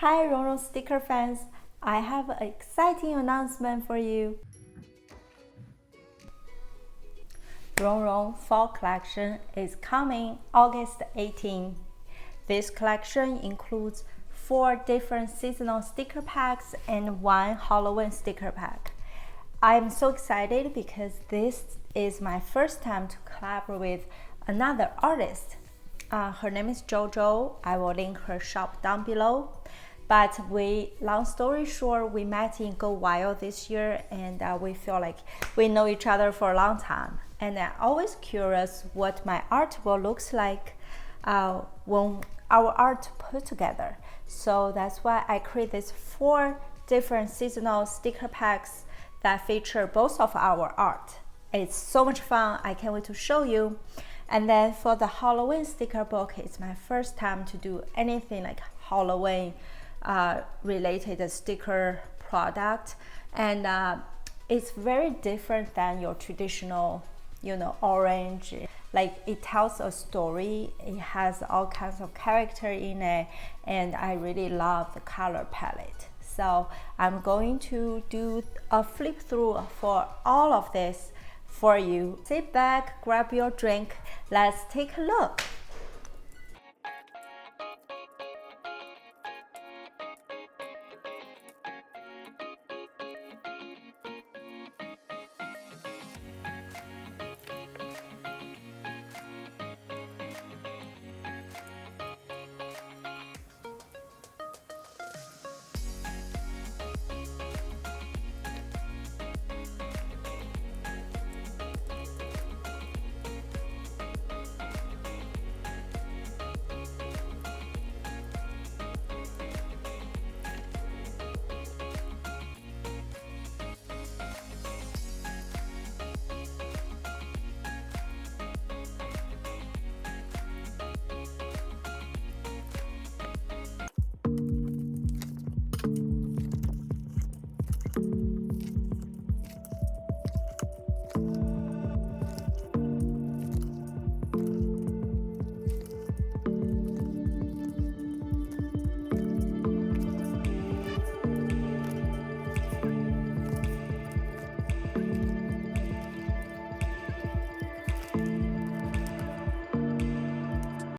Hi Rongrong sticker fans, I have an exciting announcement for you. Rongrong Fall Collection is coming August 18. This collection includes 4 different seasonal sticker packs and 1 Halloween sticker pack. I'm so excited because this is my first time to collaborate with another artist. Her name is JoJo. I will link her shop down below. But long story short, we met in Go Wild this year, and we feel like we know each other for a long time. And I'm always curious what my art will look like when our art put together. So that's why I create these 4 different seasonal sticker packs that feature both of our art. It's so much fun. I can't wait to show you. And then for the Halloween sticker book, it's my first time to do anything like Halloween related sticker product, and it's very different than your traditional, orange. Like, it tells a story, it has all kinds of character in it, and I really love the color palette. So I'm going to do a flip through for all of this for you. Sit back, grab your drink, let's take a look.